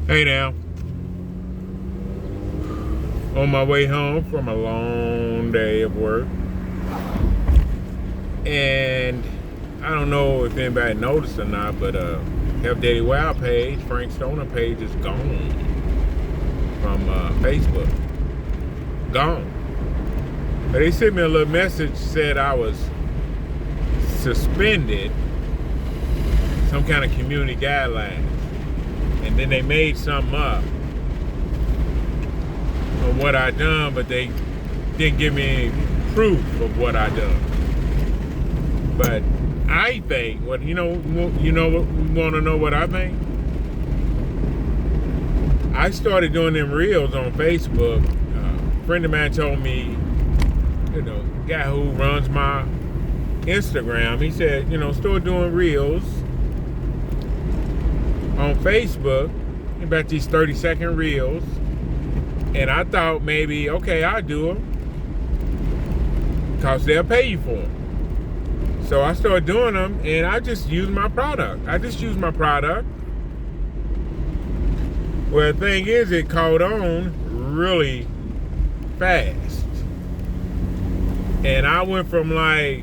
Hey now, on my way home from a long day of work, and I don't know if anybody noticed or not, but Health Daily Wow page, Frank Stoner page, is gone from Facebook. Gone. But they sent me a little message, said I was suspended, some kind of community guidelines, and then they made something up on what I done, but they didn't give me any proof of what I done. But I think, want to know what I think? I started doing them reels on Facebook. A friend of mine told me, guy who runs my Instagram, he said, start doing reels on Facebook about these 30-second reels. And I thought maybe, okay, I'll do them because they'll pay you for them. So I started doing them, and I just use my product. Well, the thing is, it caught on really fast. And I went from I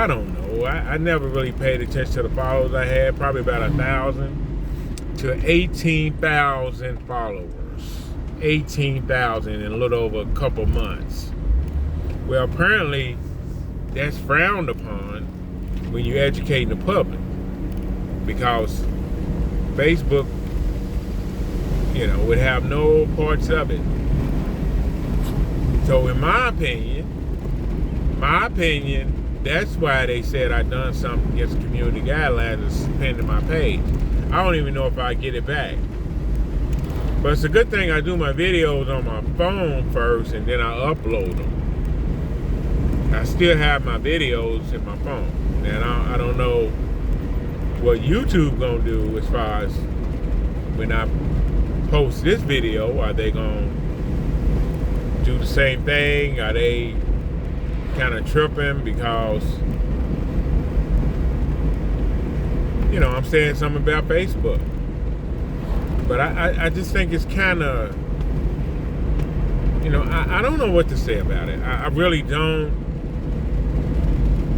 don't know, I never really paid attention to the followers I had, probably about 1,000 to 18,000 followers. 18,000 in a little over a couple months. Well, apparently that's frowned upon when you're educating the public, because Facebook, would have no parts of it. So in my opinion, that's why they said I done something against community guidelines and suspended my page. I don't even know if I get it back. But it's a good thing I do my videos on my phone first and then I upload them. I still have my videos in my phone. And I don't know what YouTube gonna do as far as when I post this video. Are they gonna do the same thing? Are they kind of tripping because I'm saying something about Facebook? But I just think it's kind of, I don't know what to say about it. I really don't.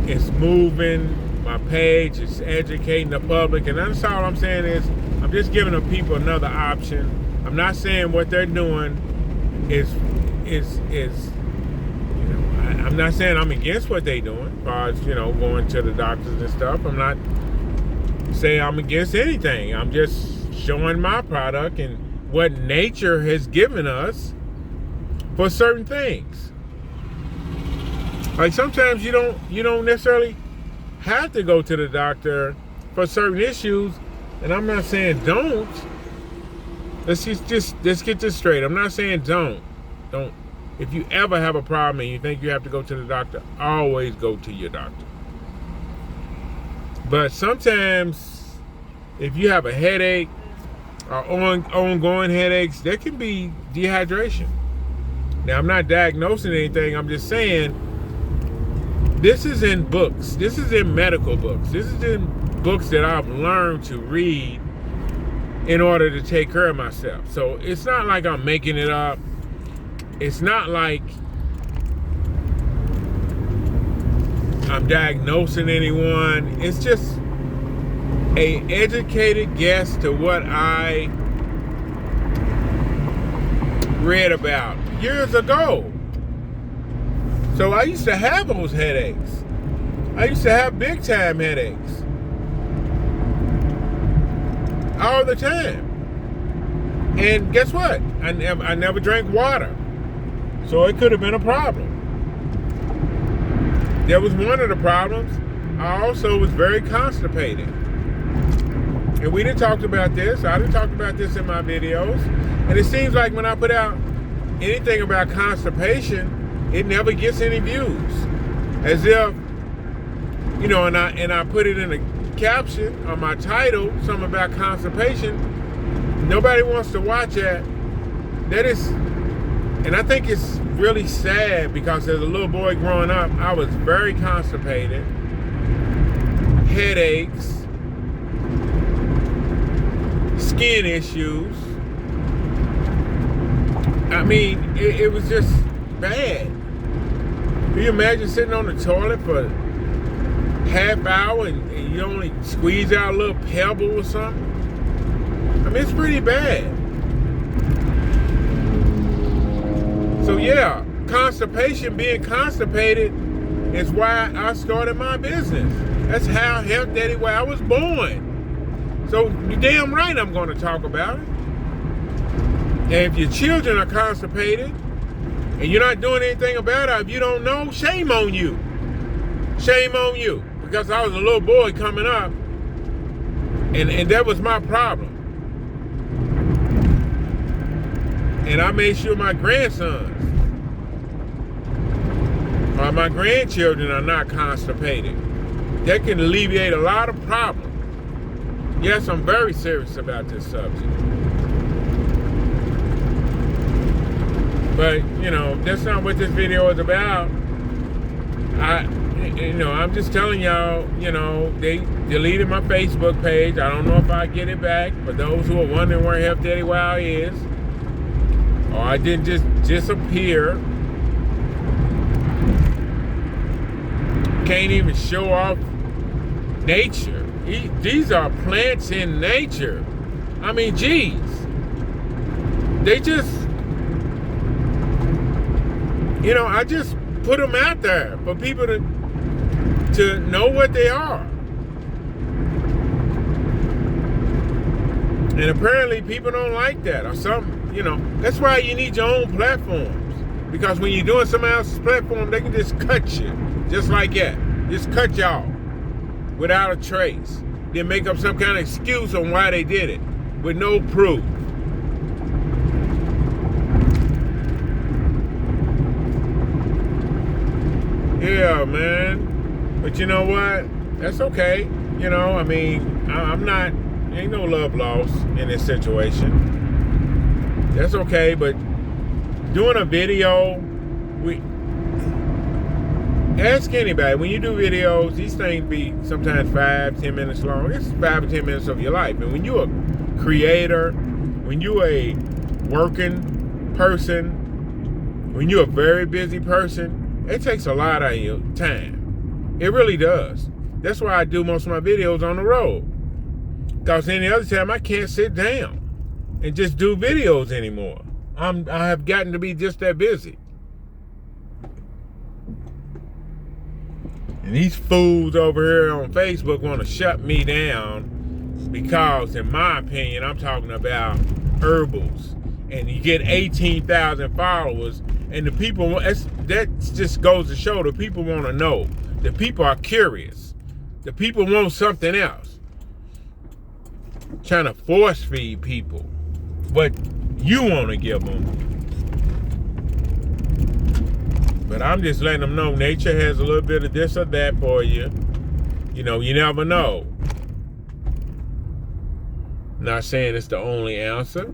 It's moving my page, it's educating the public, and that's all I'm saying is I'm just giving the people another option. I'm not saying what they're doing is I'm not saying I'm against what they're doing as far as, going to the doctors and stuff. I'm not saying I'm against anything. I'm just showing my product and what nature has given us for certain things. Like sometimes you don't necessarily have to go to the doctor for certain issues, and I'm not saying don't. Let's get this straight. I'm not saying don't. If you ever have a problem and you think you have to go to the doctor, always go to your doctor. But sometimes if you have a headache or ongoing headaches, there can be dehydration. Now, I'm not diagnosing anything. I'm just saying this is in books. This is in medical books. This is in books that I've learned to read in order to take care of myself. So it's not like I'm making it up. It's not like I'm diagnosing anyone. It's just an educated guess to what I read about years ago. So I used to have those headaches. I used to have big time headaches all the time. And guess what? I never drank water. So it could have been a problem. That was one of the problems. I also was very constipated. And we didn't talk about this. I didn't talk about this in my videos. And it seems like when I put out anything about constipation, it never gets any views. As if, and I put it in a caption or my title, something about constipation. Nobody wants to watch that. That is, and I think it's really sad because as a little boy growing up, I was very constipated, headaches, skin issues. I mean, it was just bad. Can you imagine sitting on the toilet for half hour and you only squeeze out a little pebble or something? I mean, it's pretty bad. So yeah, constipation, being constipated is why I started my business. That's how Health Daddy, where I was born. So you're damn right I'm going to talk about it. And if your children are constipated and you're not doing anything about it, if you don't know, shame on you. Shame on you. Because I was a little boy coming up, and that was my problem. And I made sure my grandsons or my grandchildren are not constipated. That can alleviate a lot of problems. Yes, I'm very serious about this subject. But, you know, that's not what this video is about. I'm just telling y'all, you know, they deleted my Facebook page. I don't know if I get it back. For those who are wondering where Health Daddy Wow is, or I didn't just disappear. Can't even show off nature. These are plants in nature. I mean, geez. They just, you know, I just put them out there for people to know what they are. And apparently people don't like that or something, you know. That's why you need your own platforms. Because when you're doing somebody else's platform, they can just cut you. Just like that. Just cut y'all without a trace. Then make up some kind of excuse on why they did it with no proof. Yeah, man. But you know what? That's okay. You know, I mean, I'm not, ain't no love lost in this situation. That's okay, but doing a video, ask anybody, when you do videos, these things be sometimes 5-10 minutes long. It's 5 or 10 minutes of your life. And when you're a creator, when you're a working person, when you're a very busy person, it takes a lot out of your time. It really does. That's why I do most of my videos on the road. Because any other time I can't sit down and just do videos anymore. I have gotten to be just that busy. And these fools over here on Facebook want to shut me down because, in my opinion, I'm talking about herbals. And you get 18,000 followers, and the people, that just goes to show the people want to know. The people are curious. The people want something else. Trying to force feed people what you want to give them. But I'm just letting them know nature has a little bit of this or that for you. You know, you never know. Not saying it's the only answer.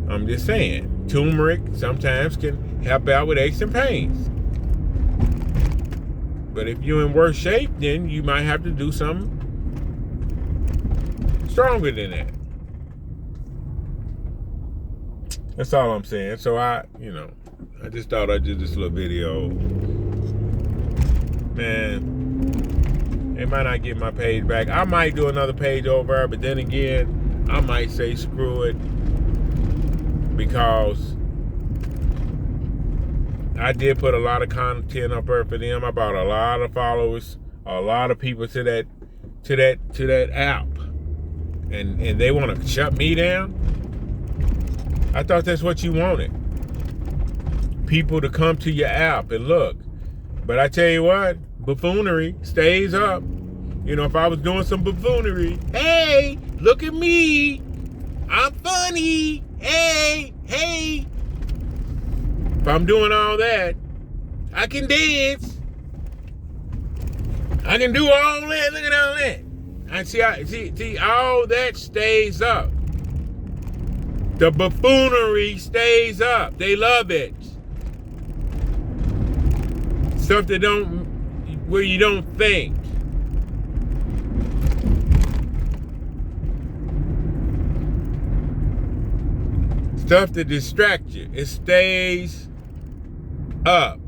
I'm just saying, turmeric sometimes can help out with aches and pains. But if you're in worse shape, then you might have to do something stronger than that. That's all I'm saying. So I just thought I'd do this little video. Man, they might not get my page back. I might do another page over, but then again, I might say screw it. Because I did put a lot of content up there for them. I brought a lot of followers, a lot of people to that app. And they want to shut me down? I thought that's what you wanted. People to come to your app and look. But I tell you what, buffoonery stays up. You know, if I was doing some buffoonery, hey, look at me. I'm funny. Hey. If I'm doing all that, I can dance. I can do all that. Look at all that. I see, all that stays up. The buffoonery stays up. They love it. Stuff that where you don't think. stuff to distract you. It stays up.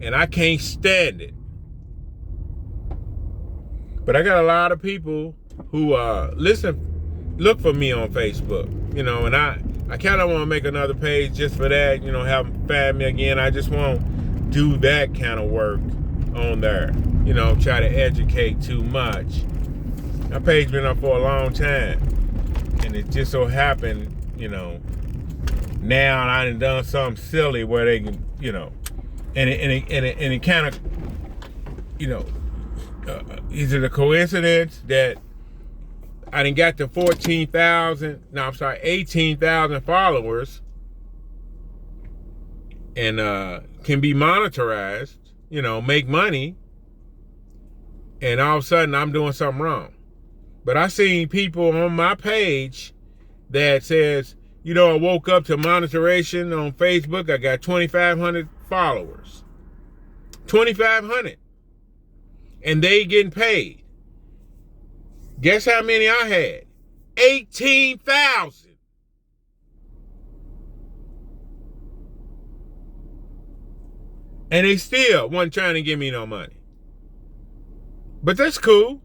And I can't stand it. But I got a lot of people who look for me on Facebook, and I kind of want to make another page just for that, have them find me again. I just won't do that kind of work on there, try to educate too much. My page been up for a long time, and it just so happened, now I done something silly where they can, and it kind of, is it a coincidence that I done got to 18,000 followers and can be monetized, make money, and all of a sudden I'm doing something wrong. But I seen people on my page that says, I woke up to monetization on Facebook. I got 2,500 followers. 2,500. And they getting paid. Guess how many I had? 18,000. And they still wasn't trying to give me no money. But that's cool.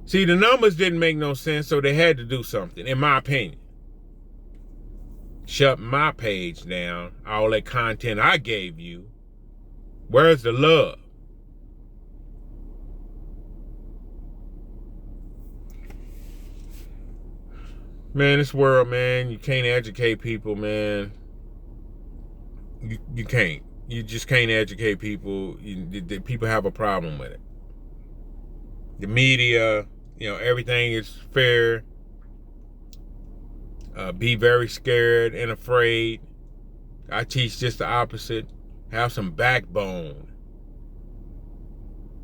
See, the numbers didn't make no sense, so they had to do something, in my opinion. Shut my page down, all that content I gave you. Where's the love? Man, this world, man, you can't educate people, man. You can't. You just can't educate people. People have a problem with it. The media, everything is fair. Be very scared and afraid. I teach just the opposite. Have some backbone.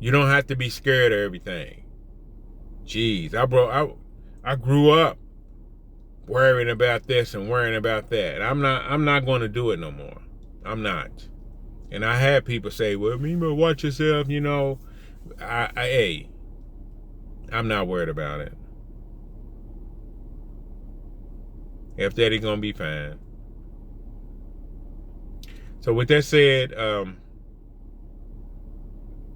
You don't have to be scared of everything. Jeez, I grew up worrying about this and worrying about that. I'm not going to do it no more. I'm not. And I had people say, well, watch yourself, Hey, I'm not worried about it. If that, it's gonna be fine. So with that said,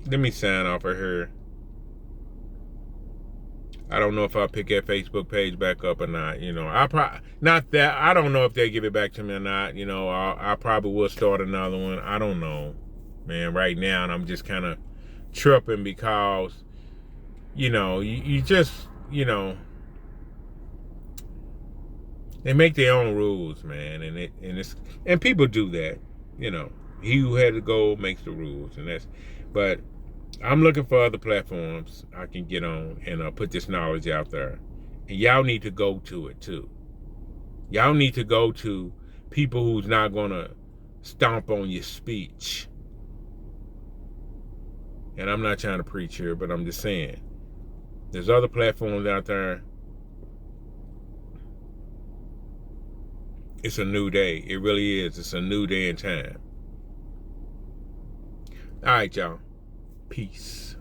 let me sign off of here. I don't know if I'll pick that Facebook page back up or not. I don't know if they give it back to me or not. I probably will start another one. I don't know, man. Right now, and I'm just kind of tripping because, you just, they make their own rules, man, and people do that. He who had to go makes the rules, but I'm looking for other platforms I can get on and put this knowledge out there. And y'all need to go to it too. Y'all need to go to people who's not gonna stomp on your speech. And I'm not trying to preach here, but I'm just saying, there's other platforms out there. It's a new day. It really is. It's a new day and time. All right, y'all. Peace.